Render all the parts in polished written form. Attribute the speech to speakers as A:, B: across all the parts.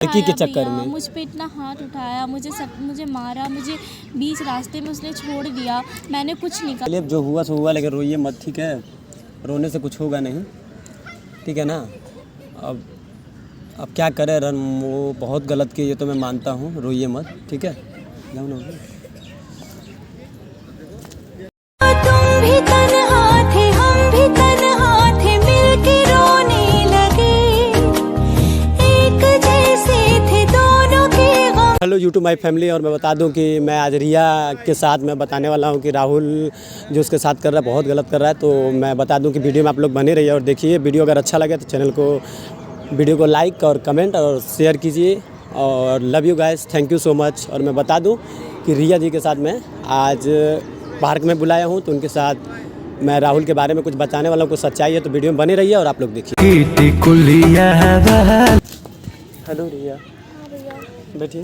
A: लड़की के चक्कर में
B: मुझ पे इतना हाथ उठाया, मुझे मारा, मुझे बीच रास्ते में उसने छोड़ दिया, मैंने कुछ नहीं कहा।
A: चलिए जो हुआ सो हुआ, लेकिन रोइए मत, ठीक है? रोने से कुछ होगा नहीं, ठीक है ना? अब क्या करें, वो बहुत गलत की, ये तो मैं मानता हूँ। रोइए मत, ठीक है? जाओ ना।
C: तुम भी तन्हा थे, हम भी तन्हा थे, मिलके रोने लगे, एक जैसे थे दोनों के गम।
A: हेलो यूट्यूब माई फैमिली, और मैं बता दूं कि मैं आज रिया के साथ मैं बताने वाला हूं कि राहुल जो उसके साथ कर रहा है बहुत गलत कर रहा है। तो मैं बता दूं कि वीडियो में आप लोग बने रहिए और देखिए। वीडियो अगर अच्छा लगे तो चैनल को, वीडियो को लाइक और कमेंट और शेयर कीजिए। और love you guys, thank you so much. और मैं बता दूं कि रिया जी के साथ मैं आज पार्क में बुलाया हूँ, तो उनके साथ मैं राहुल के बारे में कुछ बताने वाला हूँ, कुछ सच्चाई है। तो वीडियो में बने रहिए और आप लोग देखिए। हेलो रिया, बैठिए।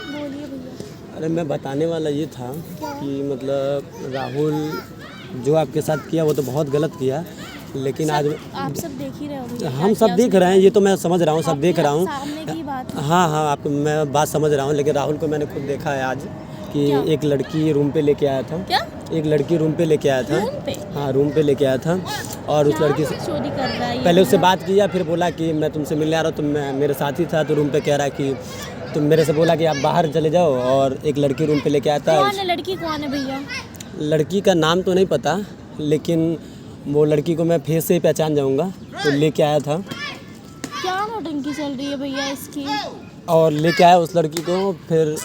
B: बोलिए भैया।
A: अरे मैं बताने वाला ये था कि मतलब राहुल जो आपके साथ किया वो तो बहुत गलत किया, लेकिन आज
B: आप सब देख ही रहे हो भैया,
A: हम सब देख रहे हैं, ये तो मैं समझ रहा हूँ, सब देख रहा हूँ।
B: सामने की बात है।
A: हाँ, आप मैं बात समझ रहा हूँ, लेकिन राहुल को मैंने खुद देखा है आज कि एक लड़की रूम पे लेके आया था।
B: क्या?
A: एक लड़की रूम पे लेके आया था।
B: रूम पे?
A: हाँ, रूम पे लेके आया था। और उस लड़की से
B: चोरी कर रहा है ये?
A: पहले उससे बात किया, फिर बोला कि मैं तुमसे मिलने आ रहा हूँ। तो मैं मेरे साथ ही था, तो रूम पे कह रहा है कि तुम मेरे से बोला कि आप बाहर चले जाओ, और एक लड़की रूम पे लेके आया था।
B: कौन है लड़की, कौन है भैया?
A: लड़की का नाम तो नहीं पता, लेकिन वो लड़की को मैं फेस से ही पहचान जाऊंगा। तो लेके आया था।
B: क्या नौटंकी चल रही है भैया इसकी?
A: और लेके आया उस लड़की को, फिर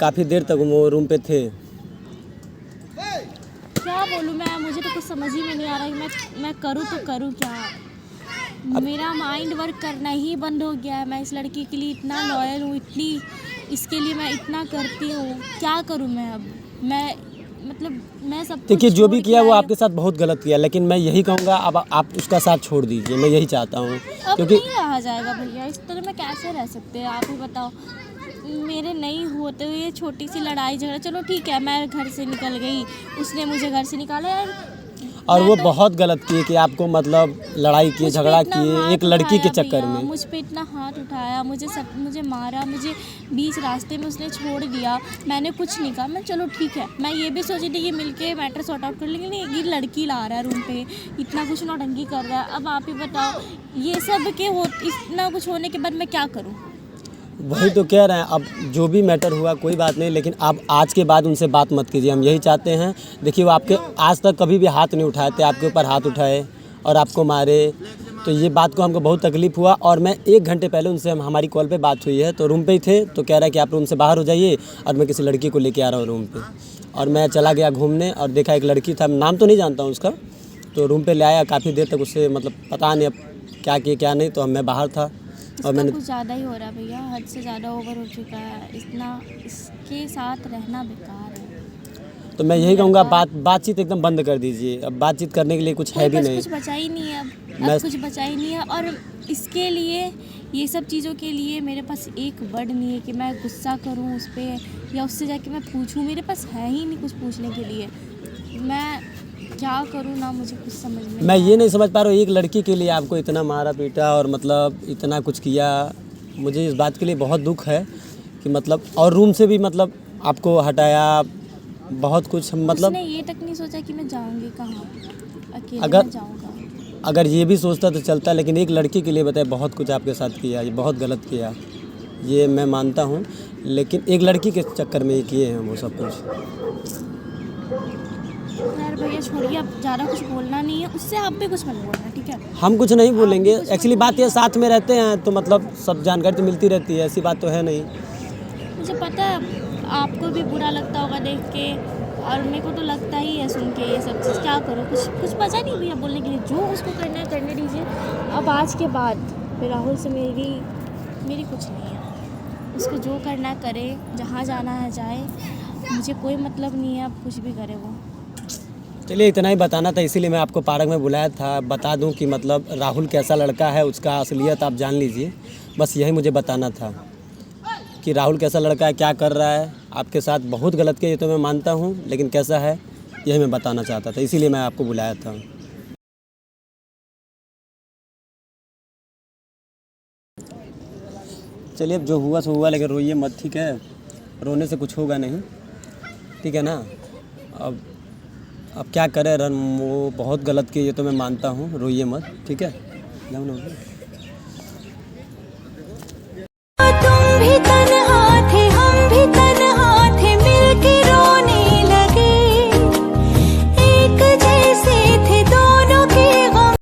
A: काफ़ी देर तक वो रूम पे थे।
B: क्या बोलूँ मैं, मुझे तो कुछ समझ ही में नहीं आ रहा है। मैं करूँ तो करूँ क्या? मेरा माइंड वर्क करना ही बंद हो गया है। मैं इस लड़की के लिए इतना लॉयल हूँ, इतनी इसके लिए मैं इतना करती हूँ, क्या करूँ मैं अब? मैं सब
A: देखिए, जो भी
B: छोड़
A: किया
B: के
A: वो
B: आई
A: आपके साथ बहुत गलत किया, लेकिन मैं यही कहूँगा अब आप उसका साथ छोड़ दीजिए, मैं यही चाहता हूँ।
B: अब
A: क्योंकि
B: नहीं रहा जाएगा भैया, इस तरह मैं कैसे रह सकते हैं, आप ही बताओ। मेरे नहीं होते हुए छोटी सी लड़ाई झगड़ा, चलो ठीक है, मैं घर से निकल गई, उसने मुझे घर से निकाला यार।
A: और वो बहुत गलत किए कि आपको मतलब लड़ाई किए,
B: मुझ पे
A: झगड़ा
B: इतना
A: किए
B: हाथ
A: एक लड़की के
B: उठाया
A: चक्कर
B: भैया,
A: में।
B: मुझ पे इतना हाथ उठाया, मुझे मारा, मुझे बीच रास्ते में उसने छोड़ दिया, मैंने कुछ नहीं कहा। मैं चलो ठीक है, मैं ये भी सोची थी कि मिलके मैटर सॉर्ट आउट कर लेंगे, लेकिन ये लड़की ला रहा है रूम पे, इतना कुछ नौटंकी कर रहा है। अब आप ही बताओ, ये सब के इतना कुछ होने के बाद मैं क्या करूँ?
A: वही तो कह रहे हैं, अब जो भी मैटर हुआ कोई बात नहीं, लेकिन आप आज के बाद उनसे बात मत कीजिए, हम यही चाहते हैं। देखिए, वो आपके आज तक कभी भी हाथ नहीं उठाए थे, आपके ऊपर हाथ उठाए और आपको मारे, तो ये बात को हमको बहुत तकलीफ़ हुआ। और मैं 1 घंटे पहले उनसे हमारी कॉल पे बात हुई है, तो रूम पे ही थे, तो कह रहा है कि आप रूम से बाहर हो जाइए और मैं किसी लड़की को लेके आ रहा हूँ रूम पे। और मैं चला गया घूमने और देखा एक लड़की था, नाम तो नहीं जानता हूँ उसका, तो रूम पे ले आया। काफ़ी देर तक उससे मतलब पता नहीं अब क्या किया क्या नहीं, तो मैं बाहर था और मैंने
B: कुछ ज़्यादा ही हो रहा है भैया, हद से ज़्यादा ओवर हो चुका है, इतना इसके साथ रहना बेकार है।
A: तो मैं यही कहूँगा बातचीत एकदम बंद कर दीजिए। अब बातचीत करने के लिए कुछ है भी नहीं,
B: कुछ बचा ही नहीं है अब कुछ बचा ही नहीं है। और इसके लिए, ये सब चीज़ों के लिए मेरे पास एक वर्ड नहीं है कि मैं गुस्सा करूं उस पर या उससे जाके मैं पूछूं, मेरे पास है ही नहीं कुछ पूछने के लिए। मैं क्या करूं ना, मुझे कुछ समझ में
A: मैं ये नहीं समझ पा रहा हूँ, एक लड़की के लिए आपको इतना मारा पीटा और मतलब इतना कुछ किया। मुझे इस बात के लिए बहुत दुख है कि मतलब, और रूम से भी मतलब आपको हटाया, बहुत कुछ मतलब।
B: उसने ये तक नहीं सोचा कि मैं जाऊंगी कहाँ, अकेले मैं जाऊंगा।
A: अगर ये भी सोचता तो चलता, लेकिन एक लड़की के लिए बताए बहुत कुछ आपके साथ किया, ये बहुत गलत किया, ये मैं मानता हूँ, लेकिन एक लड़की के चक्कर में ये किए हैं वो सब कुछ।
B: यार भैया छोड़िए, अब ज़्यादा कुछ बोलना नहीं है, उससे आप भी कुछ मत बोलना, ठीक है?
A: हम कुछ नहीं बोलेंगे। एक्चुअली बात यह, साथ में रहते हैं तो मतलब सब जानकारी तो मिलती रहती है, ऐसी बात तो है नहीं।
B: मुझे पता है आपको भी बुरा लगता होगा देख के, और मेरे को तो लगता ही है सुन के ये सब चीज़। क्या करो, कुछ बचा नहीं भैया बोलने के लिए, जो उसको करना है करने दीजिए। अब आज के बाद फिर राहुल से मेरी कुछ नहीं है, उसको जो करना है करे, जहाँ जाना है जाए, मुझे कोई मतलब नहीं है, अब कुछ भी करे वो।
A: चलिए, इतना ही बताना था, इसीलिए मैं आपको पार्क में बुलाया था। बता दूं कि मतलब राहुल कैसा लड़का है, उसका असलियत आप जान लीजिए, बस यही मुझे बताना था कि राहुल कैसा लड़का है, क्या कर रहा है आपके साथ। बहुत गलत किया ये तो मैं मानता हूं, लेकिन कैसा है यही मैं बताना चाहता था, इसीलिए मैं आपको बुलाया था। चलिए अब जो हुआ सो हुआ, लेकिन रोइए मत, ठीक है? रोने से कुछ होगा नहीं, ठीक है ना? अब क्या करें रन, वो बहुत गलत की, ये तो मैं मानता हूँ, रोइए मत, ठीक है? जाओ ना।